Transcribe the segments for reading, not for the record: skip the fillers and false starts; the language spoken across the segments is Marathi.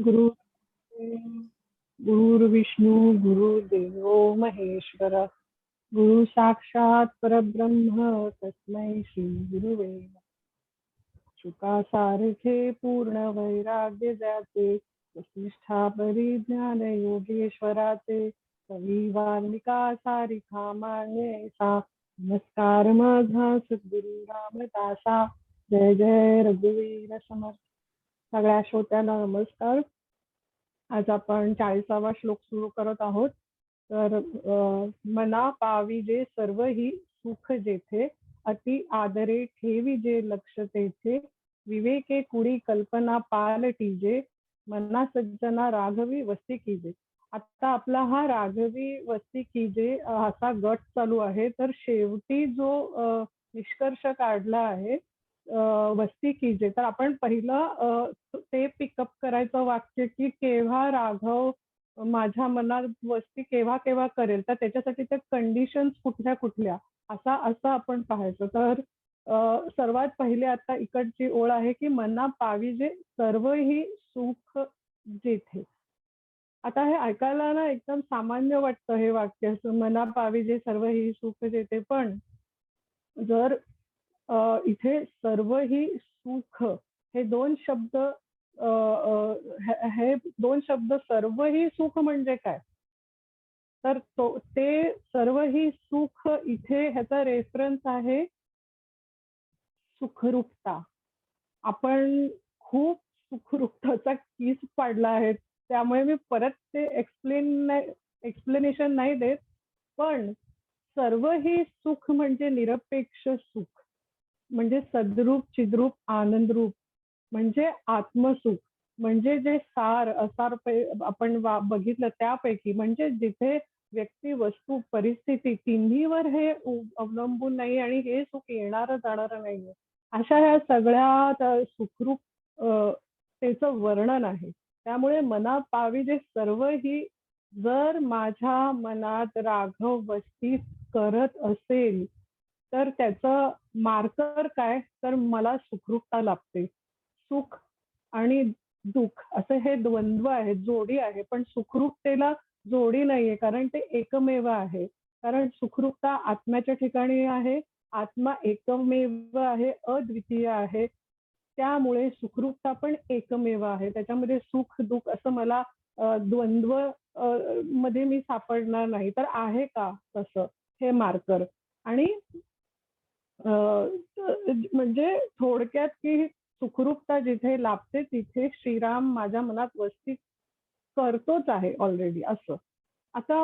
गुरु गुरुर्विष्णू गुरुर्देवो महेश्वर गुरु साक्षात परब्रह्म तस्मै श्री गुरुवे नमः. शुकासारखे पूर्ण वैराग्य ज्याचे वसिष्ठा परिज्ञान योगेश्वराचे कवी वाल्मिका सारिखा मान्य सा नमस्कार माझा सद्गुरु रामदासा. जय जय रघुवीर समर्थ. सगळ्या श्रोत्यांना नमस्कार. आज आपण 40वा श्लोक सुरू करत आहोत. तर मना पाविजे सर्व ही सुख जेथे अति आदरे ठेवी जे लक्ष तेथे विवेके कुडी कल्पना पालटीजे मना सज्जना राघवी वस्ती कीजे. आता आपला हा राघवी वस्ती कीजे असा गट चालू आहे. तर शेवटी जो निष्कर्ष काढला आहे वस्ती कीजे, तर आपण पहिलं ते पिकअप करायचं वाक्य की केव्हा राघव माझ्या मनात वस्ती केव्हा केव्हा करेल, तर त्याच्यासाठी त्या कंडिशन्स कुठल्या कुठल्या असं आपण पाहायचं. तर सर्वात पहिले आता इकडची ओळ आहे की मना पाविजे सर्व ही सुख जेथे. आता हे ऐकायला ना एकदम सामान्य वाटतं हे वाक्य, मना पाविजे सर्व ही सुख जेथे. पण जर इथे सर्व ही सुख हे दोन शब्द हे दोन शब्द सर्व ही सुख म्हणजे काय, तर ते सर्व ही सुख इथे ह्याचा रेफरन्स आहे सुखरूपता. आपण खूप सुखरूपताचा किस पाडला आहे, त्यामुळे मी परत ते एक्सप्लेनेशन नाही देत. पण सर्व ही सुख म्हणजे निरपेक्ष सुख, म्हणजे सद्रूप चिद्रूप आनंदरूप, म्हणजे आत्मसुख, म्हणजे जे सार असार आपण बघितलं त्यापैकी, म्हणजे जिथे व्यक्ती वस्तू परिस्थिती तिन्हीवर हे अवलंबून नाही आणि हे सुख येणारं जाणारं नाहीये, अशा ह्या सगळ्या सुखरूप त्याचं वर्णन आहे. त्यामुळे मना पाविजे सर्व ही, जर माझ्या मनात राघव वस्ती करत असेल तर त्याचं मार्कर काय, तर मला सुखरूपता लाभते. सुख आणि दुःख असं हे द्वंद्व आहे, जोडी आहे. पण सुखरूपतेला जोडी नाहीये, कारण ते एकमेव आहे. कारण सुखरूपता आत्म्याच्या ठिकाणी आहे, आत्मा एकमेव आहे, अद्वितीय आहे. त्यामुळे सुखरूपता पण एकमेव आहे. त्याच्यामध्ये सुख दुःख असं मला द्वंद्व मध्ये मी सापडणार नाही. तर आहे का तसं हे मार्कर. आणि म्हणजे थोडक्यात की सुखरूपता जिथे लाभते तिथे श्रीराम माझ्या मनात वस्ती करतोच आहे ऑलरेडी असं. आता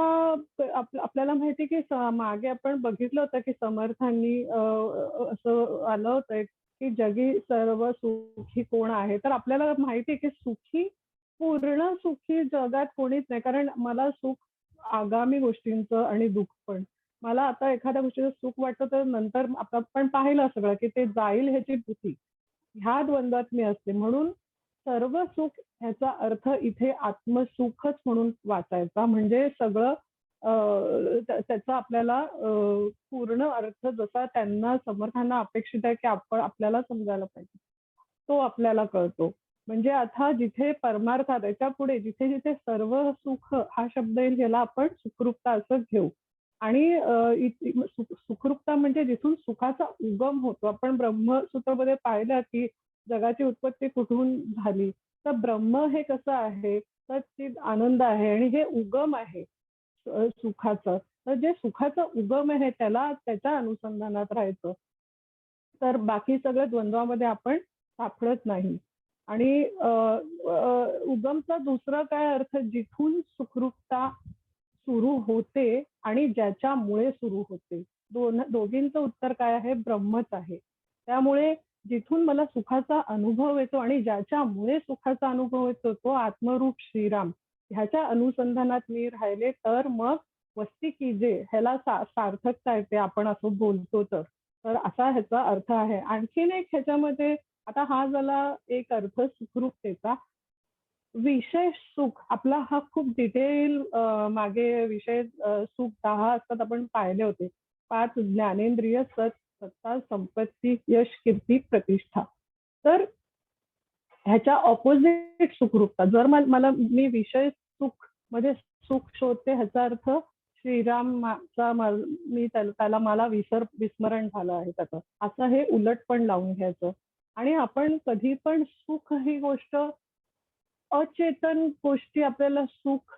आपल्याला माहिती की मागे आपण बघितलं होतं की समर्थांनी असं आलं होतं की जगी सर्व सुखी कोण आहे. तर आपल्याला माहिती आहे की सुखी, पूर्ण सुखी जगात कोणीच नाही. कारण मला सुख आगामी गोष्टींचं आणि दुःख पण. मला आता एखाद्या गोष्टीचं सुख वाटतं तर नंतर आपण पाहिलं सगळं की ते जाईल ह्याची भीती, ह्या द्वंद्वात मी असते. म्हणून सर्व सुख ह्याचा अर्थ इथे आत्मसुखच म्हणून वाचायचा. म्हणजे सगळं त्याचा आपल्याला पूर्ण अर्थ जसा त्यांना समर्थांना अपेक्षित आहे की आपण आपल्याला समजायला पाहिजे, तो आपल्याला कळतो. म्हणजे आता जिथे परमार्थात याच्या पुढे जिथे जिथे सर्व सुख हा शब्द येईल याला आपण सुखरूपता असं घेऊ. आणि सुखरूपता म्हणजे जिथून सुखाचा उगम होतो. आपण ब्रह्मसूत्रामध्ये पाहिलं की जगाची उत्पत्ती कुठून झाली, तर ब्रह्म हे कसं आहे, तर ते आनंद आहे आणि हे उगम आहे सुखाचं. तर जे सुखाचा उगम आहे त्याला त्याच्या अनुसंधानात राहायचं, तर बाकी सगळं द्वंद्वामध्ये आपण सापडत नाही. आणि उगमचा दुसरा काय अर्थ, जिथून सुखरूपता सुरू होते आणि ज्याच्यामुळे सुरू होते. दोघींचं उत्तर काय आहे, ब्रह्मच आहे. त्यामुळे जिथून मला सुखाचा अनुभव येतो आणि ज्याच्यामुळे सुखाचा अनुभव येतो तो आत्मरूप श्रीराम, ह्याच्या अनुसंधानात मी राहिले तर मग वस्ती कीजे ह्याला सार्थकता येते. आपण असं बोलतो तर असा ह्याचा अर्थ आहे. आणखीन एक ह्याच्यामध्ये, आता हा झाला एक अर्थ सुखरूपतेचा. विषय सुख आपला हा खूप डिटेल मागे विषय सुख 10 असतात आपण पाहिले होते. 5 ज्ञानेंद्रिय, सत्ता, संपत्ती, यश, कीर्ती, प्रतिष्ठा. तर ह्याच्या ऑपोजिट सुखरूपता. जर मला मी विषय सुख मध्ये सुख शोधते ह्याचा अर्थ श्रीरामचा मी त्याला मला विस्मरण झालं आहे त्याचं. असं हे उलट पण लावून घ्यायचं. आणि आपण कधी पण सुख ही गोष्ट अचेतन गोष्टी आपल्याला सुख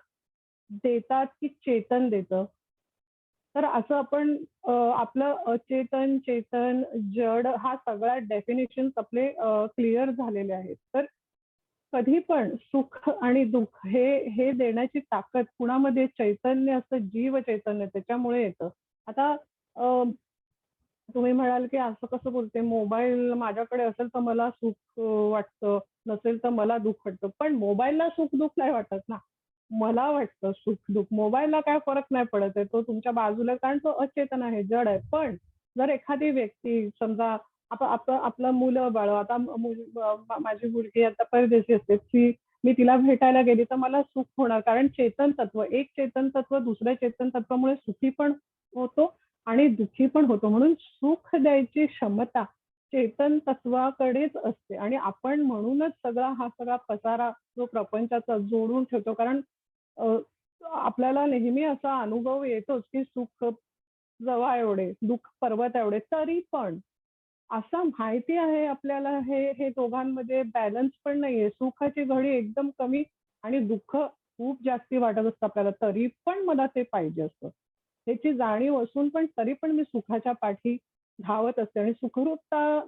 देतात की चेतन देतं? तर असं आपण आपलं अचेतन, चेतन, जड हा सगळ्या डेफिनेशन्स आपले क्लिअर झालेले आहेत. तर कधी पण सुख आणि दुःख हे देण्याची ताकद कुणामध्ये चैतन्य असतं, जीव चैतन्य त्याच्यामुळे येतं. आता अ, तुम्ही म्हणाल, की असं कसं बोलते, मोबाईल माझ्याकडे असेल तर मला सुख वाटतं, नसेल तर मला दुःख वाटतं. पण मोबाईलला सुख-दुःख नाही वाटत ना. मला वाटतं सुख-दुःख. मोबाईलला काय फरक नाही पडत आहे. तो तुमच्या बाजूला कारण तो अचेतन आहे, जड आहे. पण जर एखादी व्यक्ती समजा आपलं मुलं-बाळं आता माझी मुलगी आता परदेशी असते. मी तिला भेटायला गेली तर मला सुख होणार. कारण चेतन तत्व, एक चेतन तत्व दुसऱ्या चेतन तत्वामुळे सुखी पण होतो आणि दुःखी पण होतो. म्हणून सुख द्यायची क्षमता चेतन तत्वाकडेच असते आणि आपण म्हणूनच हा सगळा पसारा जो प्रपंचाचा जोडून ठेवतो. कारण अ, आपल्याला नेहमी असा अनुभव येतोच, की सुख जवळ एवढे, दुःख पर्वत एवढे. तरी पण असं माहिती आहे आपल्याला हे दोघांमध्ये बॅलन्स पण नाहीये. सुखाची घडी एकदम कमी आणि दुःख खूप जास्ती वाटत असतं आपल्याला. तरी पण मला ते पाहिजे असतं. ह्याची जाणीव असून पण तरी पण मी सुखाच्या पाठी धावत असते आणि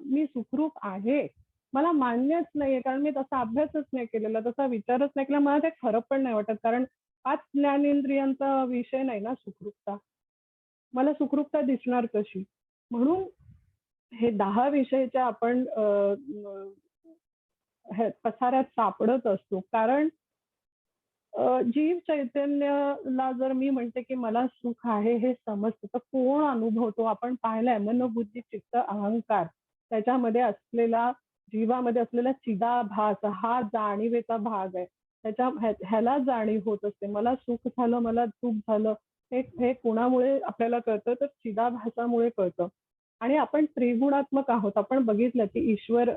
मी सुखरूप आहे. मला मान्यच नाहीये कारण मी तसा अभ्यासच नाही केलेला, तसा विचारच नाही केला. मला ते खरं पण नाही वाटत कारण 5 ज्ञानेंद्रियांचा विषय नाही ना सुखरूपता. मला सुखरूपता दिसणार कशी? म्हणून हे 10 विषयच्या आपण पसाऱ्यात सापडत असतो. कारण जीव चैतन्यला जर मी म्हणते, की मला सुख आहे हे समजतं, तर कोण अनुभवतो? आपण पाहिलंय मन, बुद्धी, चित्त, अहंकार त्याच्यामध्ये असलेला जीवामध्ये असलेला चिदाभास हा जाणीवेचा भाग आहे. ह्याला जाणीव होत असते. मला सुख झालं, मला दुःख झालं. हे कोणामुळे आपल्याला कळतं? तर चिदाभासामुळे कळतं. आणि आपण त्रिगुणात्मक आहोत. आपण बघितलं, की ईश्वर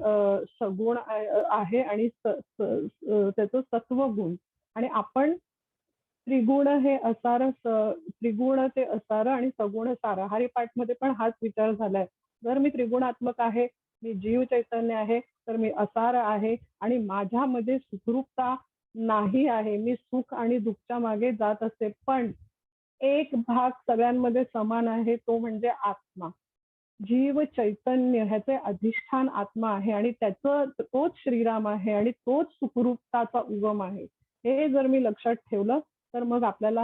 सगुण आहे आणि त्याचं सत्वगुण आणि आपण त्रिगुण हे त्रिगुण ते असार आणि सगुण सार. हरिपाठमध्ये पण हाच विचार झालाय. जर मी त्रिगुणात्मक आहे, मी जीव चैतन्य आहे, तर मी असार आहे आणि माझ्यामध्ये सुखरूपता नाही आहे. मी सुख आणि दुःखच्या मागे जात असते. पण एक भाग सगळ्यांमध्ये समान आहे, तो म्हणजे आत्मा. जीव चैतन्य ह्याचे अधिष्ठान आत्मा आहे आणि तोच श्रीराम आहे आणि तोच सुखरूपताचा उगम आहे. हे जर मी लक्षात ठेवलं, तर मग आपल्याला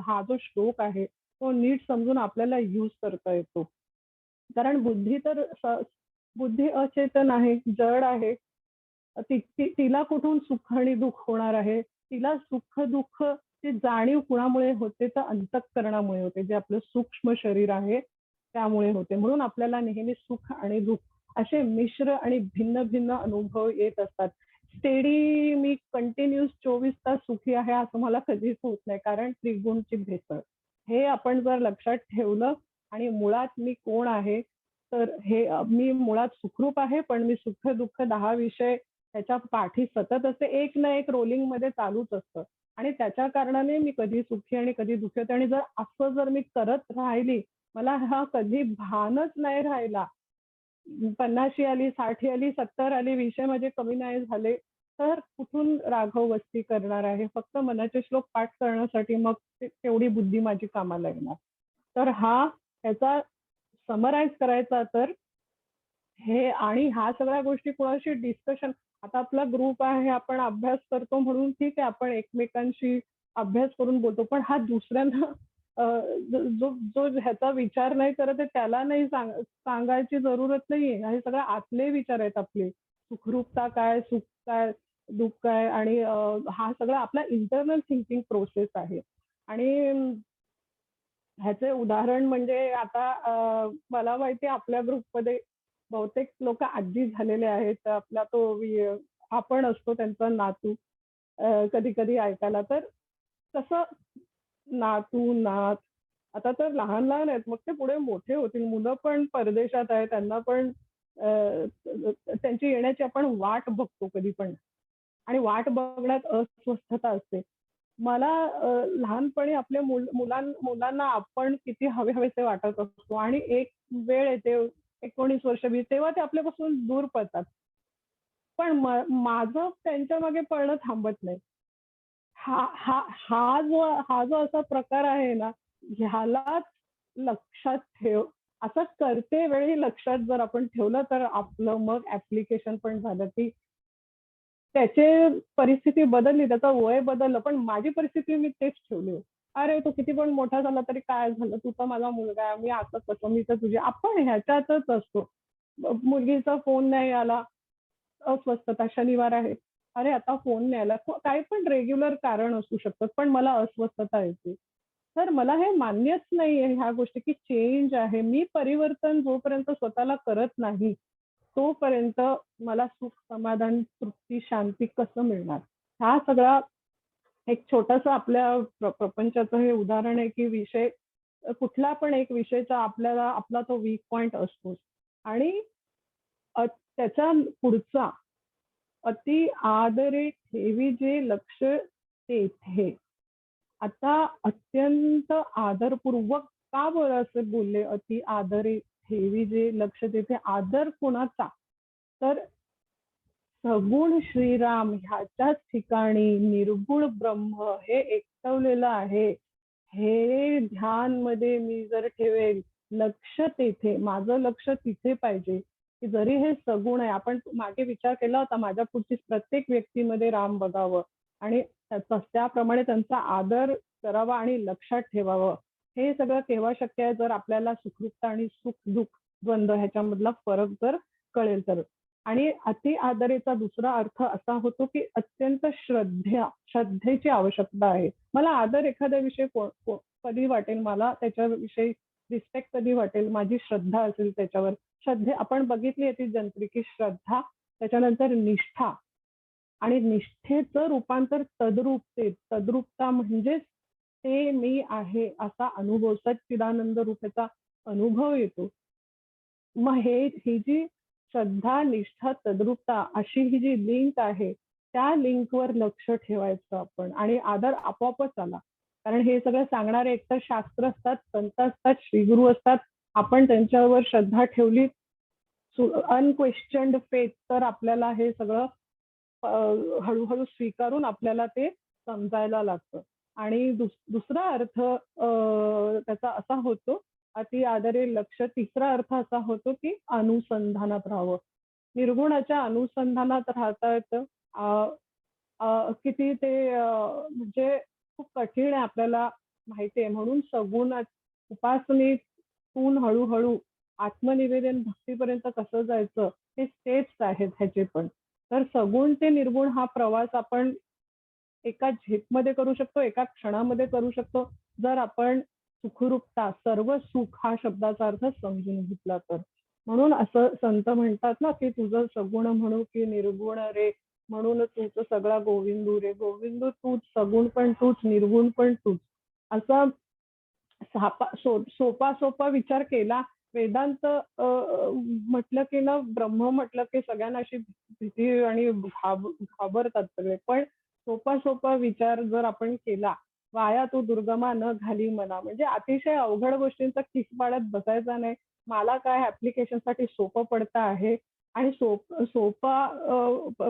हा जो श्लोक आहे, तो नीट समजून आपल्याला यूज करता येतो. कारण बुद्धी अचेतन आहे, जड आहे. तिला कुठून सुख आणि दुःख होणार आहे? तिला सुख-दुःख ची जाणीव कुणामुळे होते? तर अंतःकरणामुळे होते. जे आपलं सूक्ष्म शरीर आहे, त्यामुळे होते. म्हणून आपल्याला नेहमी सुख आणि दुःख असे मिश्र आणि भिन्न-भिन्न अनुभव येत असतात. स्टेडी मी कंटिन्यूअस 24 तास सुखी आहे असं मला कधीच होत नाही. कारण त्रिगुणची भेसळ. हे आपण जर लक्षात ठेवलं आणि मुळात मी कोण आहे, तर मी मुळात सुखरूप आहे, पण मी सुख-दुःख 10 विषय त्याच्या पाठी सतत असते. एक ना एक रोलिंगमध्ये चालूच असतं आणि त्याच्या कारणाने मी कधी सुखी आणि कधी दुःखी होते आणि जर मी करत राहिली, मला हा कधी भानच नाही राहिला. 50शी आली, 60 आली, 70 आली, विषय माझे कमी नाही झाले, तर कुठून राघव वस्ती करणार आहे? फक्त मनाचे श्लोक पाठ करण्यासाठी मग तेवढी बुद्धी माझी कामाला येणार. तर ह्याचा समराईज करायचा तर आणि ह्या सगळ्या गोष्टी कोणाशी डिस्कशन आता आपला ग्रुप आहे, आपण अभ्यास करतो म्हणून ठीक आहे, आपण एकमेकांशी अभ्यास करून बोलतो. पण हा दुसऱ्यांना अ, जो जो ह्याचा विचार नाही करत आहे त्याला नाही सांगायची जरूरत नाहीये. हे सगळे आतले विचार आहेत आपले. सुखरूपता काय, सुख काय, दुःख काय आणि हा सगळा आपला इंटरनल थिंकिंग प्रोसेस आहे. आणि ह्याचे उदाहरण म्हणजे आता मला माहिती आहे आपल्या ग्रुपमध्ये बहुतेक लोक आजी झालेले आहेत. तर आपला तो हा पण असतो त्यांचा नातू कधी-कधी ऐकायला. तर कसं नातू, नात आता तर लहान-लहान आहेत. मग ते पुढे मोठे होतील. मुलं पण परदेशात आहेत. त्यांना पण त्यांची येण्याची आपण वाट बघतो कधी पण आणि वाट बघण्यात अस्वस्थता असते. मला लहानपणी आपल्या मुलांना आपण किती हवे-हवेसे वाटत असतो आणि एक वेळ येते 19 वर्ष 20 तेव्हा ते आपल्यापासून दूर पळतात. पण माझं त्यांच्या मागे पळणं थांबत नाही. हा हा हा जो असा प्रकार आहे ना, ह्यालाच लक्षात ठेव. असं करते वेळी लक्षात जर आपण ठेवलं तर आपलं मग ॲप्लिकेशन पण झालं, की त्याची परिस्थिती बदलली, त्याचं वय बदललं, पण माझी परिस्थिती मी तेच ठेवली आहे. "अरे, तू किती पण मोठा झाला तरी काय झालं? तू तर माझा मुलगा आहे. मी असं कसं? मी तर तुझी." आपण ह्याच्यातच असतो. मुलगीचा फोन नाही आला, अस्वस्थता. शनिवार आहे. अरे, आता फोन नाही आला. काही पण रेग्युलर कारण असू शकतं, पण मला अस्वस्थता येते. तर मला हे मान्यच नाहीये ह्या गोष्टी, की चेंज आहे. मी परिवर्तन जोपर्यंत स्वतःला करत नाही, तोपर्यंत मला सुख, समाधान, तृप्ती, शांती कसं मिळणार? हा सगळा एक छोटंसं आपल्या प्रपंचाचं हे उदाहरण आहे, की विषय कुठला पण एक विषयचा आपल्याला आपला तो वीक पॉइंट असतोच आणि त्याच्या पुढचा अति आदरे ठेवी जे लक्ष तेथे. आता अत्यंत आदरपूर्वक का बरं असं बोलले अति आदरे ठेवी जे लक्ष तेथे आदर कुणाचा? तर सगुण श्रीराम ह्याच्याच ठिकाणी निर्गुण ब्रह्म हे एकवलेलं आहे. हे ध्यानमध्ये मी जर ठेवेल, लक्ष तेथे, माझं लक्ष तिथे पाहिजे, की जरी हे सगुण आहे. आपण मागे विचार केला होता, माझ्या पुढची प्रत्येक व्यक्तीमध्ये राम बघावं आणि त्याप्रमाणे त्यांचा आदर करावा आणि लक्षात ठेवावं. हे सगळं केव्हा शक्य आहे, जर आपल्याला सुखरूपता आणि सुख-दुःख द्वंद्व ह्याच्यामधला फरक जर कळेल तर. आणि अति आदरेचा दुसरा अर्थ असा होतो, की अत्यंत श्रद्धेची आवश्यकता आहे. मला आदर एखाद्याविषयी कधी वाटेल, मला त्याच्याविषयी रिस्पेक्ट कधी वाटेल, माझी श्रद्धा असेल त्याच्यावर. आपण बघितली आहे ती जंत्री, की श्रद्धा, त्याच्यानंतर निष्ठा आणि निष्ठेचं रूपांतर तद्रूपतेत. तद्रूपता म्हणजेच ते मी आहे असा अनुभव, सच्चिदानंद रूपाचा अनुभव येतो. मग ही जी श्रद्धा, निष्ठा, तद्रूपता अशी ही जी लिंक आहे, त्या लिंकवर लक्ष ठेवायचं आपण आणि आदर आपोआपच आला. कारण हे सगळं सांगणारे एकतर शास्त्र असतात, संत असतात, श्रीगुरू असतात. आपण त्यांच्यावर श्रद्धा ठेवली, अनक्वेश्चन्ड फेथ, तर आपल्याला हे सगळं अ, हळू स्वीकारून आपल्याला ते समजायला लागतं. आणि दुसरा अर्थ त्याचा असा होतो, अति आदरे लक्ष. तिसरा अर्थ असा होतो, की अनुसंधानात राहावं. निर्गुणाच्या अनुसंधानात राहता येतं. अ, किती ते म्हणजे खूप कठीण आहे आपल्याला माहिती आहे. म्हणून सगुण उपासनेतून हळू आत्मनिवेदन भक्तीपर्यंत कसं जायचं, हे स्टेप्स आहेत ह्याचे पण. तर सगुण ते निर्गुण हा प्रवास आपण एका झेपमध्ये करू शकतो, एका क्षणामध्ये करू शकतो, जर आपण सुखरूपता, सर्व सुख हा शब्दाचा अर्थ समजून घेतला तर. म्हणून असं संत म्हणतात ना, की तुझं सगुण म्हणू की निर्गुण रे, म्हणून तूच सगळा गोविंदू रे. गोविंदू तूच, सगुण पण तूच, निर्गुण पण तूच. असा सोपा विचार केला. वेदांत म्हटलं की ना, ब्रह्म म्हटलं की सगळ्यांना अशी भीती आणि घाबरतात सगळे. पण सोपा विचार जर आपण केला, वाया तो दुर्गमा न घाली मना. म्हणजे अतिशय अवघड गोष्टींचा किस पाडत बसायचा नाही. मला काय ॲप्लिकेशनसाठी सोपं पडतं आहे आणि सोपा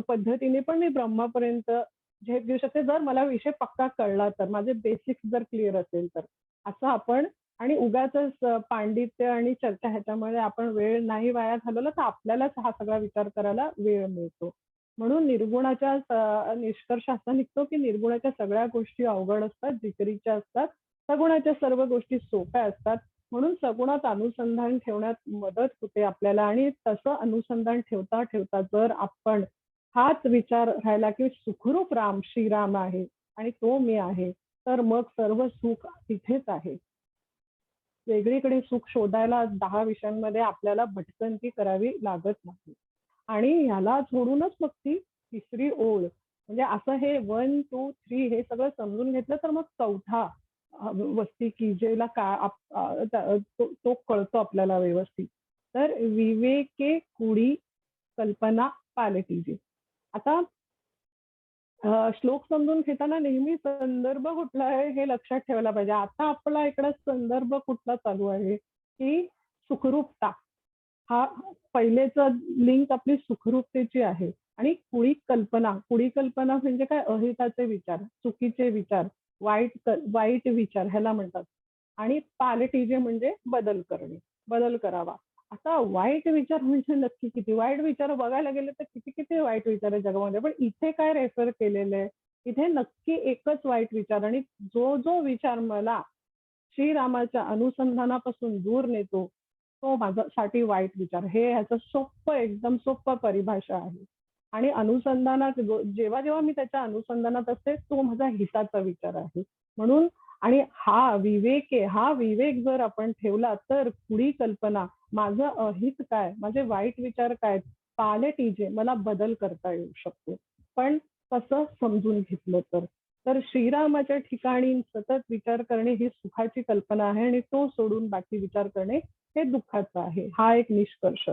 पद्धतीने पण मी ब्रह्मापर्यंत झेप घेऊ शकते, जर मला विषय पक्का कळला तर, माझे बेसिक्स जर क्लिअर असेल तर. असं आपण आणि उगाचच पांडित्य आणि चर्चा ह्याच्यामध्ये आपण वेळ नाही वाया घालवला, तर आपल्यालाच हा सगळा विचार करायला वेळ मिळतो. म्हणून निर्गुणाच्या निष्कर्ष असा निघतो, की निर्गुणाच्या सगळ्या गोष्टी अवघड असतात, जिकरीच्या असतात. सगुणाच्या सर्व गोष्टी सोप्या असतात. म्हणून सगुणात अनुसंधान ठेवण्यात मदत होते आपल्याला आणि तसं अनुसंधान ठेवता जर आपण हाच विचार राहिला, की सुखरूप राम श्रीराम आहे आणि तो मी आहे, तर मग सर्व सुख तिथेच आहे. वेगळीकडे सुख शोधायला 10 विषयांमध्ये आपल्याला भटकंती करावी लागत नाही. आणि ह्याला जोडूनच मग ती तिसरी ओळ, म्हणजे असं हे 1, 2, 3 हे सगळं समजून घेतलं तर मग चौथा वस्ती की जेला तो कळतो आपल्याला व्यवस्थित. तर विवेके कुडी कल्पना पालटिजे. आता श्लोक समजून घेताना नेहमी संदर्भ कुठला आहे हे लक्षात ठेवायला पाहिजे. आता आपला इकडे संदर्भ कुठला चालू आहे, की सुखरूपता. हा पहिलेचं लिंक आपली सुखरूपतेची आहे आणि कुडी कल्पना म्हणजे काय अहिताचे विचार, चुकीचे विचार, वाईट विचार ह्याला म्हणतात. आणि पालटिजे म्हणजे बदल करणे, बदल करावा. आता वाईट विचार म्हणजे नक्की किती वाईट विचार बघायला गेले तर किती किती वाईट विचार आहे जगामध्ये. पण इथे काय रेफर केलेलं आहे, इथे नक्की एकच वाईट विचार आणि जो जो विचार मला श्रीरामाच्या अनुसंधानापासून दूर नेतो, तो माझ्यासाठी वाईट विचार. हे ह्याचं सोप्पं, एकदम सोप्पं परिभाषा आहे. आणि अनुसंधानात जेव्हा जेव्हा मी त्याच्या अनुसंधानात असते, तो माझा हिताचा विचार आहे. म्हणून आणि हा विवेक जर आपण ठेवला तर पुढी कल्पना, माझं अहित काय, माझे वाईट विचार काय, पालटिजे मला बदल करता येऊ शकतो. पण कसं समजून घेतलं तर. तर श्रीरामाच्या ठिकाणी सतत विचार करणे ही सुखाची कल्पना आहे आणि तो सोडून बाकी विचार करणे हे दुःखाचं आहे. हा एक निष्कर्ष.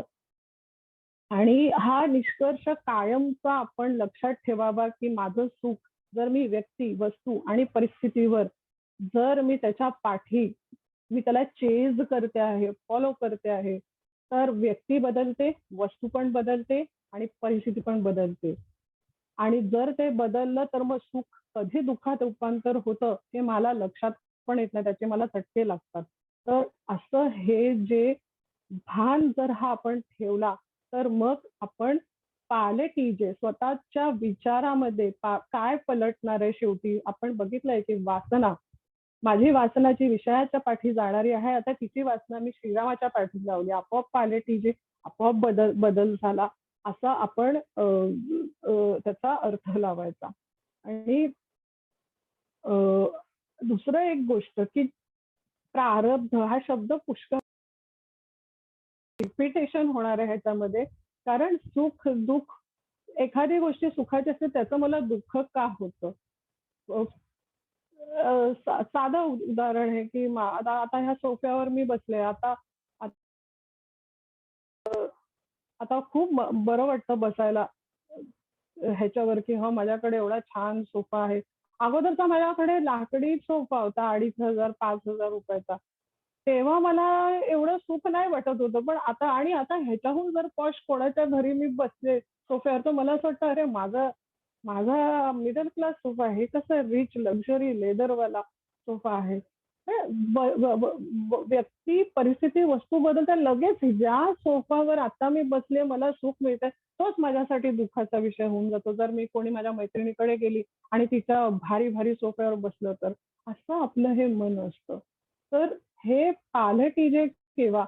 आणि हा निष्कर्ष कायमचा आपण लक्षात ठेवावा, की माझं सुख जर मी व्यक्ती, वस्तू आणि परिस्थितीवर जर मी त्याच्या पाठी मी त्याला चेज करते आहे, फॉलो करते आहे, तर व्यक्ती बदलते, वस्तू पण बदलते आणि परिस्थिती पण बदलते. आणि जर ते बदललं तर मग सुख कधी दुःखात रूपांतर होतं हे मला लक्षात पण येत नाही. त्याचे मला चटके लागतात. तर असं हे जे भान जर हा आपण ठेवला, तर मग आपण पालटिजे स्वतःच्या विचारामध्ये काय पलटणार आहे शेवटी आपण बघितलंय की वासना, माझी वासनाची विषयाच्या पाठी जाणारी आहे. आता तिची वासना मी श्रीरामाच्या पाठी लावली. आपोआप पालटिजे, आपोआप बदल बदल झाला. असा आपण त्याचा अर्थ लावायचा. आणि अ, दुसरं एक गोष्ट की प्रारब्ध हा शब्द पुष्कळ रिपिटेशन होणार आहे ह्याच्यामध्ये. कारण सुख, दुःख एखादी गोष्टी सुखाची असते त्याचं मला दुःख का होतं? अ, साधं उदाहरण आहे की आता आता ह्या सोफ्यावर मी बसले. आता आता खूप बरं वाटतं बसायला ह्याच्यावर की हा माझ्याकडे एवढा छान सोफा आहे. अगोदरचा माझ्याकडे लाकडी सोफा होता 2,500 5,000 रुपयाचा. तेव्हा मला एवढं सुख नाही वाटत होतं. पण आता ह्याच्याहून जर पॉश कोणाच्या घरी मी बसले सोफ्यावर, तर मला असं वाटतं अरे माझा माझा मिडल क्लास सोफा आहे. हे कसं रिच लक्झरी लेदरवाला सोफा आहे. हे व्यक्ती, परिस्थिती, वस्तू बदलतात. लगेच ज्या सोफावर आता मी बसले मला सुख मिळतंय, तोच माझ्यासाठी दुःखाचा विषय होऊन जातो. जर मी कोणी माझ्या मैत्रिणीकडे गेली आणि तिच्या भारी-भारी सोफ्यावर बसलं तर. असं आपलं हे मन असतं. तर हे पालटिजे केव्हा?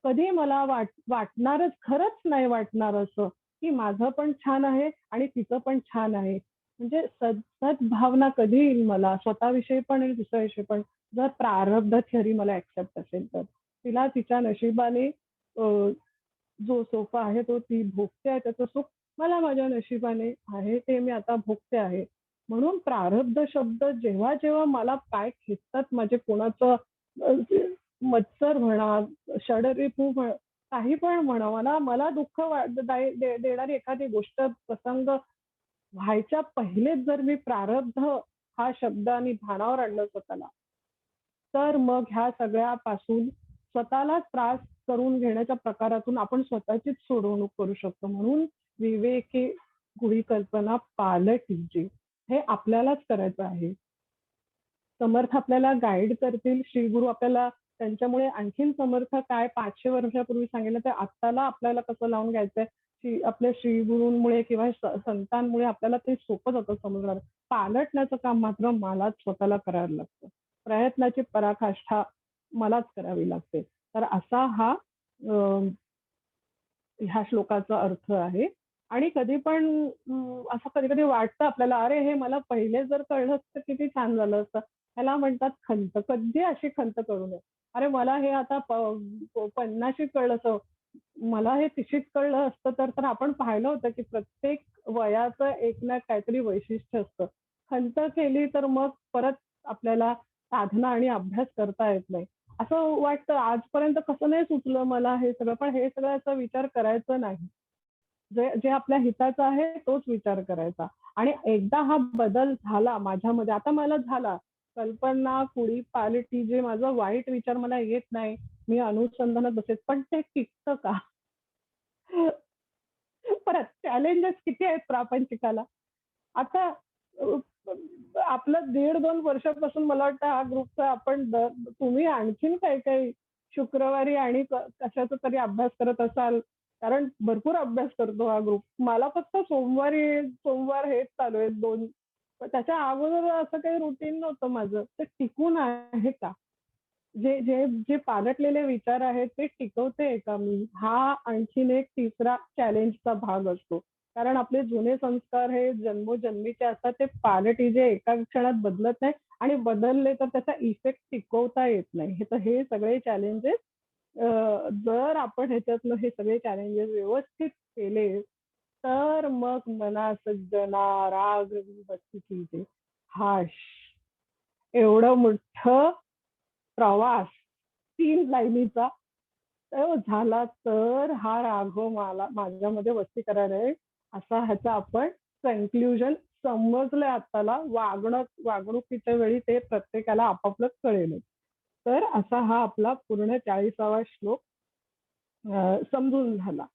कधी मला वाटणारच, खरंच नाही वाटणार असं, की माझं पण छान आहे आणि तिचं पण छान आहे. म्हणजे सद्भावना कधी येईल मला स्वतःविषयी पण आणि दुसऱ्याविषयी पण, जर प्रारब्ध थिअरी मला एक्सेप्ट असेल तर. तिला तिच्या नशिबाने जो सोफा आहे तो ती भोगते आहे त्याचं सुख. मला माझ्या नशिबाने आहे ते मी आता भोगते आहे. म्हणून प्रारब्ध शब्द जेव्हा जेव्हा मला पाय खेचतात माझे कोणाचं अ, मत्सर म्हणा, षडरिपू काही पण म्हणा, मला मला दुःख देणारी एखादी गोष्ट, प्रसंग व्हायच्या पहिलेच जर मी प्रारब्ध हा शब्द आणि भानावर आणलं स्वतःला, तर मग ह्या सगळ्यापासून स्वतःला त्रास करून घेण्याच्या प्रकारातून आपण स्वतःचीच सोडवणूक करू शकतो. म्हणून विवेके गुढी कल्पना पालटिजे हे आपल्यालाच करायचं आहे. समर्थ आपल्याला गाईड करतील. श्रीगुरु आपल्याला त्यांच्यामुळे आणखीन समर्थ काय 500 वर्षापूर्वी सांगितलं ते आत्ताला आपल्याला कसं लावून घ्यायचंय. आपल्या श्रीगुरूंमुळे किंवा संतांमुळे आपल्याला ते सोपं जातं समजणार. पालटण्याचं काम मात्र मलाच स्वतःला करायला लागतं. प्रयत्नाची पराकाष्ठा मलाच करावी लागते. तर असा हा ह्या श्लोकाचा अर्थ आहे. आणि कधी पण असं कधी-कधी वाटतं आपल्याला, "अरे, हे मला पहिले जर कळलं असतं किती छान झालं असतं." ह्याला म्हणतात खंत. कधी अशी खंत करू नये. अरे, मला हे आता 50शी कळलं असं, मला हे 30शीत कळलं असतं तर तर आपण पाहिलं होतं की प्रत्येक वयाचं एक ना काहीतरी वैशिष्ट्य असतं. खंत केली तर मग परत आपल्याला साधना आणि अभ्यास करता येत नाही. असं वाटतं आजपर्यंत कसं नाही सुचलं मला हे सगळं, पण हे सगळं असा विचार करायचा नाही. जे जे आपल्या हिताचं आहे तोच विचार करायचा. आणि एकदा हा बदल झाला माझ्यामध्ये, आता मला झाला. कल्पना, कुडी, पालटी जे माझा वाईट विचार मला येत नाही. मी अनुसंधानात बसेल, पण ते टिकतं का? परत चॅलेंजेस किती आहेत प्रापंचिकाला. आता आपलं 1.5-2 वर्षापासून मला वाटतं हा ग्रुपचा आपण तुम्ही आणखीन काही शुक्रवारी आणि कशाचा तरी अभ्यास करत असाल, कारण भरपूर अभ्यास करतो हा ग्रुप. मला फक्त सोमवार हेच चालू आहेत 2. त्याच्या अगोदर असं काही रुटीन नव्हतं माझं. ते टिकून आहे का? जे जे जे पालटलेले विचार आहेत ते टिकवते का मी? हा आणखीन एक तिसरा चॅलेंजचा भाग असतो. कारण आपले जुने संस्कार हे जन्मोजन्मीचे असतात. ते पालटी एका क्षणात बदलत नाही आणि बदलले तर त्याचा इफेक्ट टिकवता येत नाही. तर हे सगळे चॅलेंजेस जर आपण ह्याच्यातनं हे सगळे चॅलेंजेस व्यवस्थित केले, तर मग मना सज्जना राग बसती कीजे. हाश! एवढं मोठं प्रवास 3 लाईनीचा तो झाला, तर हा राघव मला माझ्यामध्ये वस्ती करायला आहे, असा ह्याचा आपण कन्क्लुजन समजलंय आत्ताला. वागणुकीच्या वेळी ते प्रत्येकाला आपापलं कळेलच. तर असा हा आपला पूर्ण 40वा श्लोक समजून झाला.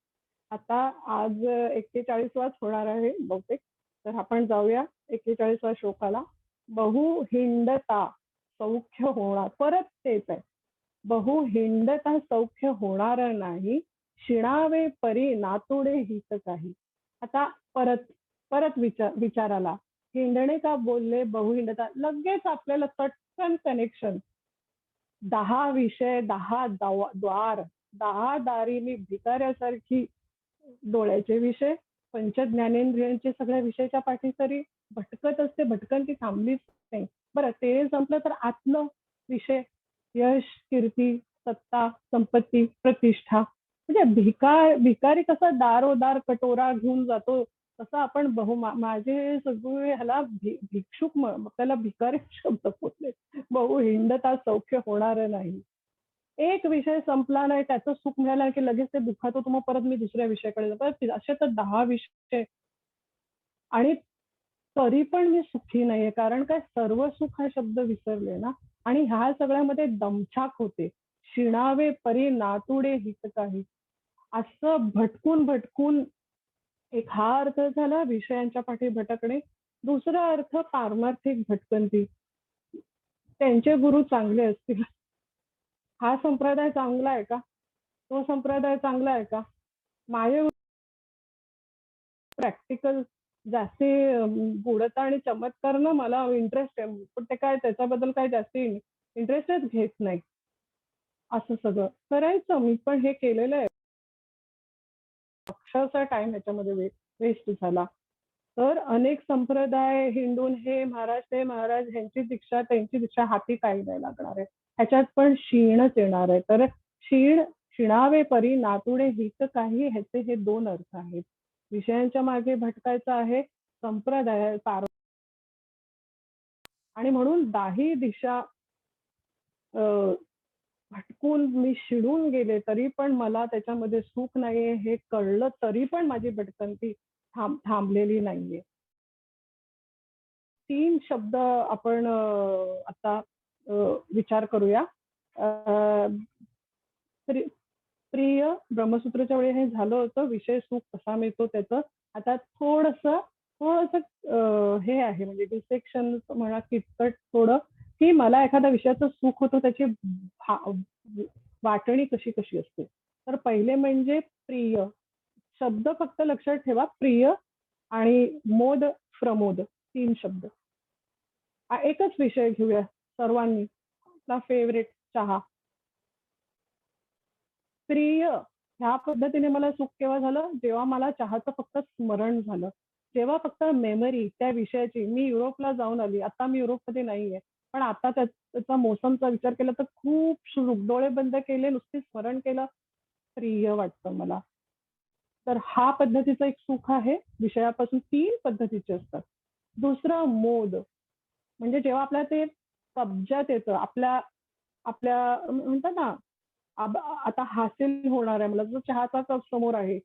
आता आज 41वाच होणार आहे बहुतेक. तर आपण जाऊया 41व्या श्लोकाला. बहु हिंडता सौख्य होणार. परत तेच आहे. बहु हिंडता सौख्य होणार नाही, शिणावे परी नातोडे हित काही. आता परत परत विचाराला हिंडणे का बोलले बहु हिंडता, लगेच आपल्याला चटकन कनेक्शन. 10 विषय, 10 द्वार, 10 दारी मी भिकाऱ्यासारखी डोळ्याचे विषय, पंचज्ञानेंद्रियांचे सगळ्या विषयाच्या पाठी तरी भटकत असते, भटकंती थांबलीच नाही. बरं ते संपलं तर आतलं विषय, यश, कीर्ती, सत्ता, संपत्ती, प्रतिष्ठा. म्हणजे भिकारी कसा दारोदार कटोरा घेऊन जातो, तसं आपण माझे सगळे ह्याला भिक्षुक त्याला भिकारी शब्द पोचले. बहु हिंडता सौख्य होणार नाही. एक विषय संपला नाही, त्याचं सुख मिळालं की लगेच ते दुःखात होतो, मग परत मी दुसऱ्या विषयाकडे जातो. असे तर 10 विषय आणि तरी पण मी सुखी नाहीये. कारण काय, सर्व सुख हा शब्द विसरले ना. आणि ह्या सगळ्यामध्ये दमछाक होते. शिणावे परी नातुडे हित काही. असं भटकून भटकून एक हा अर्थ झाला विषयांच्या पाठी भटकणे. दुसरा अर्थ पारमार्थिक भटकंती. त्यांचे गुरु चांगले असतील. हा संप्रदाय चांगला आहे का? तो संप्रदाय चांगला आहे का? माझे प्रॅक्टिकल जास्ती गूढता आणि चमत्कार ना मला इंटरेस्ट आहे. पण ते काय त्याच्याबद्दल काय जास्ती इंटरेस्टच घेत नाही. असं सगळं करायचं. मी पण हे केलेलं आहे. अक्षरशः टाइम ह्याच्यामध्ये वेस्ट झाला. तर अनेक संप्रदाय हिंदून हे महाराज ते महाराज ह्यांची दीक्षा त्यांची दीक्षा हाती काही नाही लागणार आहे. ह्याच्यात पण क्षीणच येणार आहे. तर शिणावे परी नातुडे हित काही, ह्याचे हे 2 अर्थ आहेत. विषयांच्या मागे भटकायचं आहे, संप्रदाय आणि म्हणून 10 दिशा भटकून मी शिडून गेले तरी पण मला त्याच्यामध्ये सुख नाहीये हे कळलं, तरी पण माझी भटकंती थांबलेली नाहीये. 3 शब्द आपण आता विचार करूया. प्रिय ब्रह्मसूत्रच्या वेळी हे झालं होतं. विषय सुख कसा मिळतो त्याचं. आता थोडंसं हे आहे म्हणजे डिसेक्शन म्हणा किचकट थोडं, की मला एखाद्या विषयाचं सुख होतं त्याची वाटणी कशी कशी असते. तर पहिले म्हणजे प्रिय शब्द फक्त लक्षात ठेवा. प्रिय आणि मोद, प्रमोद 3 शब्द. एकच विषय घेऊया सर्वांनी. आपला फेवरेट चहा. प्रिय ह्या पद्धतीने मला सुख केव्हा झालं, जेव्हा मला चहाचं फक्त स्मरण झालं. जेव्हा फक्त मेमरी त्या विषयाची. मी युरोपला जाऊन आली. आता मी युरोपमध्ये नाहीये. पण आता त्याचा मोसमचा विचार केला तर खूप सुख. डोळे बंद केले, नुसते स्मरण केलं, प्रिय वाटतं मला. तर हा पद्धतीचं एक सुख आहे. विषयापासून 3 पद्धतीचे असतात. दुसरं मोद. म्हणजे जेव्हा आपल्याला ते कब्जात येतं, आपल्या आपल्या म्हणतात ना, आता हासिल होणार आहे मला, जो चहाचा कप समोर आहे.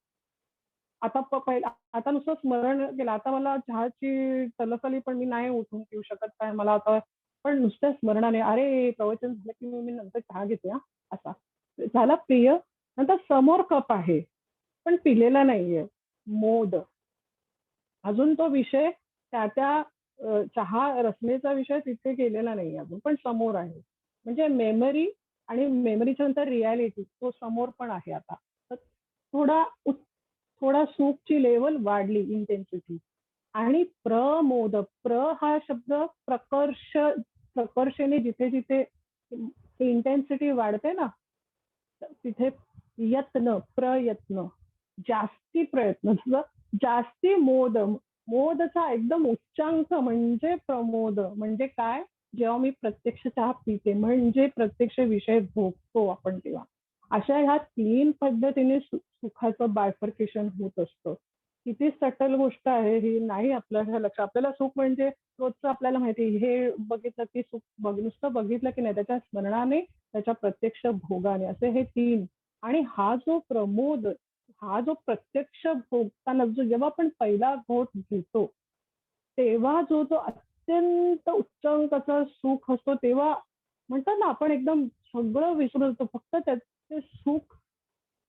आता पहिला आता नुसतं स्मरण केलं. आता मला चहाची तलफ आली, पण मी नाही उठून पिऊ शकत काय मला आता पण नुसत्या स्मरणाने, "अरे, प्रवचन झालं की मी नंतर चहा घेते हां." असा. झाला प्रिय. नंतर समोर कप आहे, पण पिलेला नाहीये. मोद. अजून तो विषय त्या चहा रचनेचा विषय तिथे गेलेला नाही अजून, पण समोर आहे. म्हणजे मेमरी आणि मेमरीच्या नंतर रिॲलिटी तो समोर पण आहे आता. तर थोडा थोडा सूपची लेव्हल वाढली इंटेन्सिटी आणि प्रमोद. हा शब्द प्रकर्षेने जिथे-जिथे इंटेन्सिटी वाढते ना, तिथे प्रयत्न, जास्ती प्रयत्न, तुझं जास्ती मोद. मोदचा एकदम उच्चांक म्हणजे प्रमोद. म्हणजे काय? जेव्हा मी प्रत्यक्ष चहा पिते, म्हणजे प्रत्यक्ष विषय भोगतो आपण तेव्हा. अशा ह्या 3 पद्धतीने सुखाचं बायफर्केशन होत असतं. किती सटल गोष्ट आहे ही, नाही आपल्या लक्षात. आपल्याला सुख म्हणजे रोजचं आपल्याला माहिती आहे, हे बघितलं की सुख नुसतं बघितलं की नाही, त्याच्या स्मरणाने, त्याच्या प्रत्यक्ष भोगाने, असे हे 3. आणि हा जो प्रमोद, हा जो प्रत्यक्ष भोगताना जो जेव्हा आपण पहिला घोट घेतो, तेव्हा जो अत्यंत उच्चांकाचा सुख असतो, तेव्हा म्हणतात ना आपण एकदम सगळं विसरून जातो. फक्त त्याचे सुख,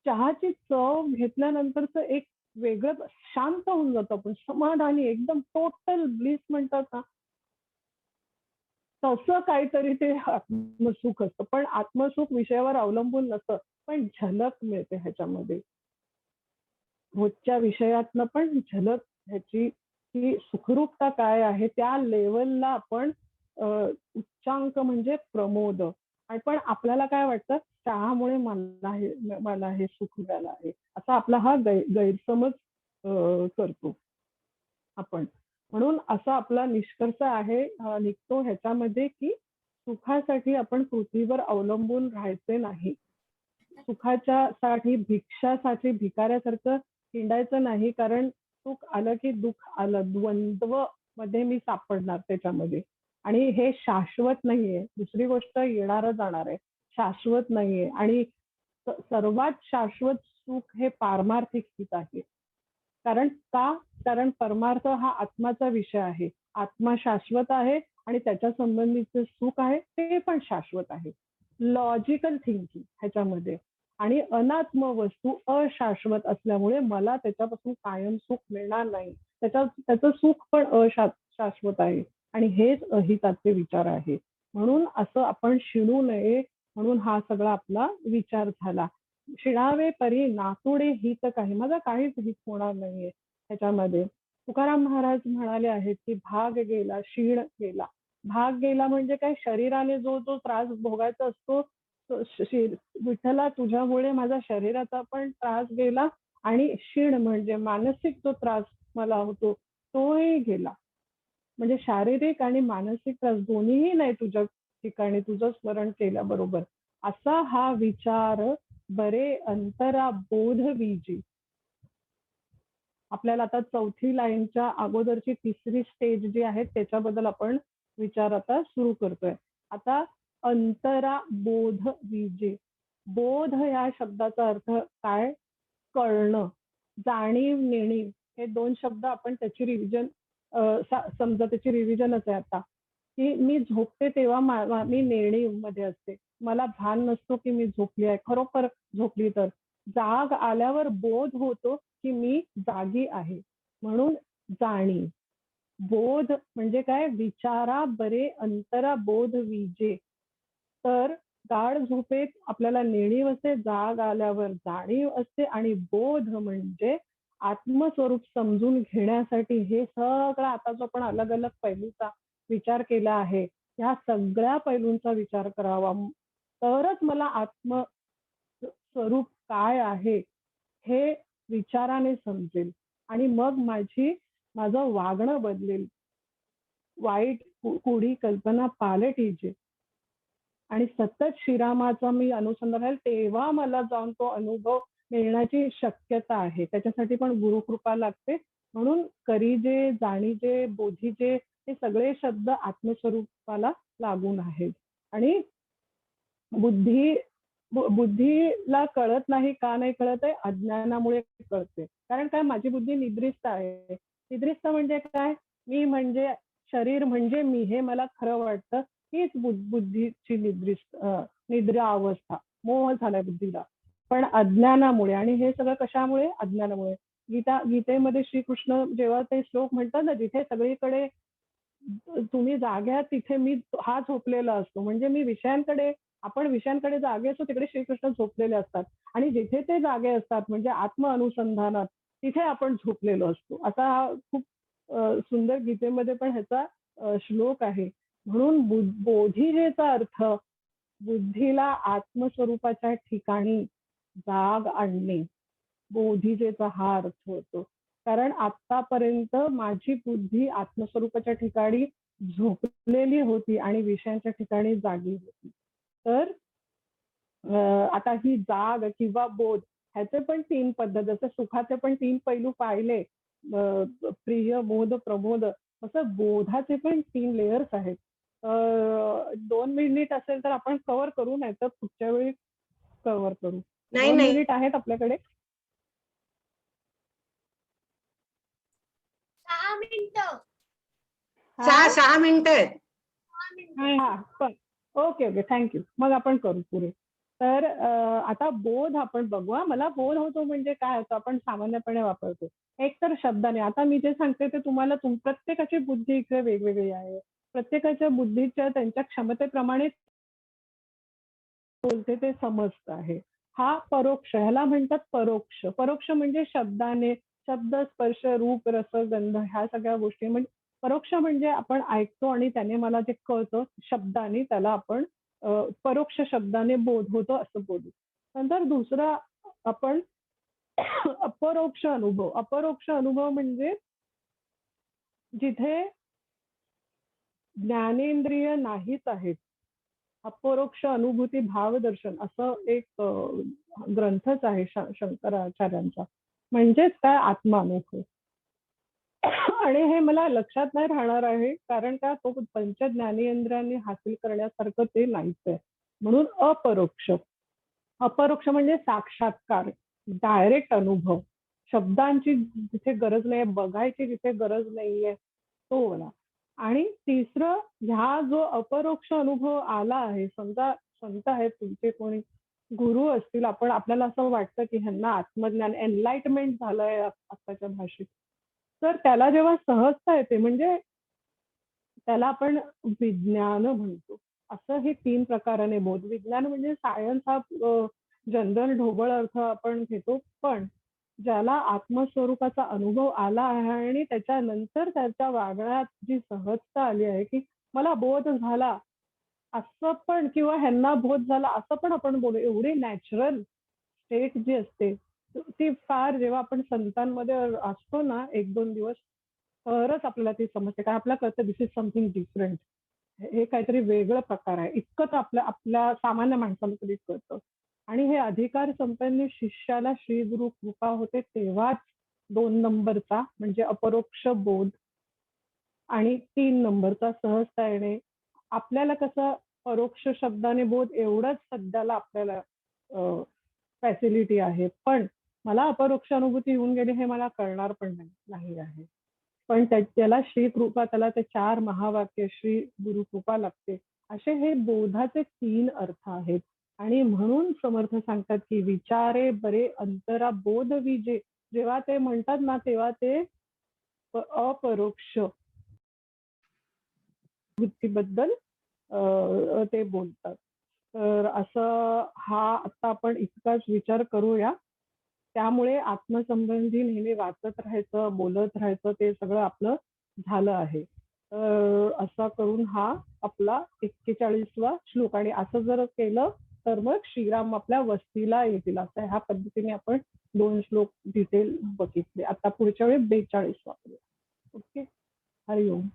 चहाची चव घेतल्यानंतरचं एक वेगळं शांत होऊन जातो आपण. समाधानी एकदम टोटल ब्लिस म्हणतात ना, तसं काहीतरी ते आत्मसुख असतं. पण आत्मसुख विषयावर अवलंबून नसतं. पण झलक मिळते ह्याच्यामध्ये. रोजच्या विषयातनं पण झलक ह्याची, की सुखरूपता काय आहे त्या लेव्हलला आपण अ, उच्चांक म्हणजे प्रमोद. आणि पण आपल्याला काय वाटतं, चहामुळे मला हे सुख मिळालं आहे. असा आपला हा गैरसमज करतो आपण. म्हणून असा आपला निष्कर्ष आहे निघतो ह्याच्यामध्ये, की सुखासाठी आपण पृथ्वीवर अवलंबून राहायचे नाही. सुखाच्या भिक्षासाठी भिकाऱ्यासारखं हिंडायचं नाही, कारण सुख आलं की दुःख आलं. द्वंद्व मध्ये मी सापडणार त्याच्यामध्ये. आणि हे शाश्वत नाहीये. दुसरी गोष्ट, येणारं जाणार आहे. शाश्वत नाहीये. आणि सर्वात शाश्वत सुख हे पारमार्थिक हित आहे. कारण का? कारण परमार्थ हा आत्माचा विषय आहे. आत्मा शाश्वत आहे आणि त्याच्या संबंधीचं सुख आहे ते पण शाश्वत आहे. लॉजिकल थिंकिंग ह्याच्यामध्ये. आणि अनात्म वस्तू अशाश्वत असल्यामुळे मला त्याच्यापासून कायम सुख मिळणार नाही. त्याचं सुख पण शाश्वत आहे. आणि हेच अहिताचे विचार आहे. म्हणून असं आपण शिणू नये, म्हणून हा सगळा आपला विचार झाला. शिणावे परी नातोडे हित काही, माझा काहीच हित होणार नाहीये त्याच्यामध्ये. तुकाराम महाराज म्हणाले आहेत की भाग गेला, शीण गेला. भाग गेला म्हणजे काय, शरीराने जो जो त्रास भोगायचा असतो, विठ्ठला तुझ्यामुळे माझा शरीराचा पण त्रास गेला, आणि शीण म्हणजे मानसिक जो त्रास मला होतो तोही गेला. म्हणजे शारीरिक आणि मानसिक त्रास दोन्हीही नाही तुझ्या ठिकाणी तुझं स्मरण केल्याबरोबर. असा हा विचार बरे अंतरा बोध विजी. आपल्याला आता 4थी लाईनच्या अगोदरची 3री स्टेज जी आहे त्याच्याबद्दल आपण विचार आता सुरू करतोय. आता अंतरा बोध विजे. बोध या शब्दाचा अर्थ काय? कळणं, जाणीव-नेणीव, हे 2 शब्द आपण त्याची रिव्हिजन, समजा त्याची रिव्हिजनच आहे आता, की मी झोपते तेव्हा मी नेणीवमध्ये असते. मला भान नसतो की मी झोपली आहे. खरोखर झोपली तर. जाग आल्यावर बोध होतो की मी जागी आहे. म्हणून जाणीव. बोध म्हणजे काय? विचारा बरे अंतरा बोध विजे. तर गाढ झोपेत आपल्याला नेणीव असते, जाग आल्यावर जाणीव असते, आणि बोध म्हणजे आत्मस्वरूप समजून घेण्यासाठी हे सगळं आता जो आपण अलग-अलग पैलूचा विचार केला आहे, ह्या सगळ्या पैलूंचा विचार करावा. तरच मला स्वरूप काय आहे हे विचाराने समजेल, आणि मग माझं वागणं बदलेल. वाईट कोडी कल्पना पालटीजे. आणि सतत श्रीरामाचा मी अनुसंधान राहील, तेव्हा मला जाऊन तो अनुभव मिळण्याची शक्यता आहे. त्याच्यासाठी पण गुरुकृपा लागते. म्हणून करीजे, जाणीजे, बोधीजे हे सगळे शब्द आत्मस्वरूपाला लागून आहेत. आणि बुद्धीला कळत नाही, का नाही कळत आहे? अज्ञानामुळे कळते. कारण काय, माझी बुद्धी निद्रिस्त आहे. निद्रिस्त म्हणजे काय? मी म्हणजे शरीर म्हणजे मी हे मला खरं वाटतं. हीच बुद्धीची निद्रा अवस्था. मोह झालाय बुद्धीला. पण अज्ञानामुळे, आणि हे सगळं कशामुळे? अज्ञानामुळे. गीतेमध्ये श्रीकृष्ण जेव्हा ते श्लोक म्हणतात ना, जिथे सगळीकडे तुम्ही जाग्या तिथे मी हा झोपलेला असतो. म्हणजे मी विषयांकडे, आपण विषयांकडे जागे असतो, तिकडे श्रीकृष्ण झोपलेले असतात. आणि जिथे ते जागे असतात म्हणजे आत्मअनुसंधानात, तिथे आपण झोपलेलो असतो. असा हा खूप सुंदर गीतेमध्ये पण ह्याचा श्लोक आहे. म्हणून बोधिजेचा अर्थ बुद्धीला आत्मस्वरूपाच्या ठिकाणी जाग आणणे, बोधिजेचा हा अर्थ होतो. कारण आतापर्यंत माझी बुद्धी आत्मस्वरूपाच्या ठिकाणी झोपलेली होती आणि विषयांच्या ठिकाणी जागी होती. तर आता ही जाग किंवा बोध ह्याचे पण 3 पद्धत, जसं सुखाचे पण 3 पैलू पाहिले, प्रिय, मोद, प्रमोद, तसं बोधाचे पण 3 लेयर्स आहेत. 2 मिनिट असेल तर आपण कव्हर करू, नाही तर पुढच्या वेळी कव्हर करू. नाही 2 नाही मिनिट आहेत आपल्याकडे? 6 मिनिटं. 6 मिनिटं आहेत. हा, पण ओके ओके, थँक्यू. मग आपण करू पुढे. तर आता बोध आपण बघू. मला बोध होतो म्हणजे काय होतं, आपण सामान्यपणे वापरतो एक तर शब्दाने. आता मी जे सांगते ते तुम्हाला प्रत्येकाची बुद्धी इकडे वेगवेगळी आहे. प्रत्येकाच्या बुद्धीच्या त्यांच्या क्षमतेप्रमाणे बोलते ते समजत आहे. हा परोक्ष, ह्याला म्हणतात परोक्ष. परोक्ष म्हणजे शब्दाने, शब्द, स्पर्श, रूप, रस, गंध ह्या सगळ्या गोष्टी. म्हणजे परोक्ष म्हणजे आपण ऐकतो आणि त्याने मला जे कळतं शब्दाने, त्याला आपण परोक्ष शब्दाने बोध होतो असं बोलू. नंतर दुसरा आपण अपरोक्ष अनुभव. अपरोक्ष अनुभव म्हणजे जिथे ज्ञानेंद्रिय नाहीच आहेत. अपरोक्ष अनुभूती भावदर्शन असं एक ग्रंथच आहे शंकराचार्यांचा. म्हणजेच काय, आत्मानुभव. आणि हे मला लक्षात नाही राहणार आहे, कारण का तो पंच ज्ञानेंद्रियांनी हासिल करण्यासारखं ते नाहीच आहे. म्हणून अपरोक्ष. अपरोक्ष म्हणजे साक्षात्कार, डायरेक्ट अनुभव. शब्दांची जिथे गरज नाही, बघायची जिथे गरज नाहीये, तो मला. आणि तिसरं, ह्या जो अपरोक्ष अनुभव आला आहे, समजा संत आहेत तुमचे कोणी गुरु असतील, आपल्याला असं वाटतं की ह्यांना आत्मज्ञान, एनलाइटमेंट झालंय आत्ताच्या भाषेत, तर त्याला जेव्हा सहजता येते, म्हणजे त्याला आपण विज्ञान म्हणतो. असं हे 3 प्रकाराने बोध. विज्ञान म्हणजे सायन्स हा जनरल ढोबळ अर्थ आपण घेतो, पण ज्याला आत्मस्वरूपाचा अनुभव आला आहे आणि त्याच्यानंतर त्याच्या वागण्यात जी सहजता आली आहे, की मला बोध झाला असं पण, किंवा ह्यांना बोध झाला असं पण आपण बोलू. एवढी नॅचरल स्टेट जी असते ती फार, जेव्हा आपण संतांमध्ये असतो ना 1-2 दिवस, तरच आपल्याला ती समजते. काय आपल्याला कळतं, दिस इज समथिंग डिफरंट. हे काहीतरी वेगळं प्रकार आहे. इतकंच आपल्या सामान्य माणसाला तरी कळतं. आणि हे अधिकार संपन्न शिष्याला श्री गुरु कृपा होते तेव्हाच 2 नंबरचा म्हणजे अपरोक्ष बोध आणि 3 नंबरचा सहजता येणे. आपल्याला कसं परोक्ष शब्दाने बोध एवढंच सध्याला आपल्याला फॅसिलिटी आहे. पण मला अपरोक्ष अनुभूती येऊन गेली हे मला कळणार पण नाही आहे. पण त्याला श्री कृपा, त्याला ते 4 महावाक्य श्री गुरु कृपा लागते. असे हे बोधाचे 3 अर्थ आहेत. आणि म्हणून समर्थ सांगतात की विचारे बरे अंतरा बोध विजे. जेव्हा ते म्हणतात ना, तेव्हा ते अपरोक्ष बुद्धीबद्दल ते बोलतात. तर असं हा आता आपण इतकाच विचार करूया. त्यामुळे आत्मसंबंधी नेहमी वाचत राहायचं, बोलत राहायचं, ते सगळं आपलं झालं आहे. असा करून हा आपला 41वा श्लोक. आणि असं जर केलं तर मग श्रीराम आपल्या वस्तीला येतील. असं ह्या पद्धतीने आपण 2 श्लोक डिटेल बघितले. आता पुढच्या वेळी 42 वापरूया. ओके. हरिओम.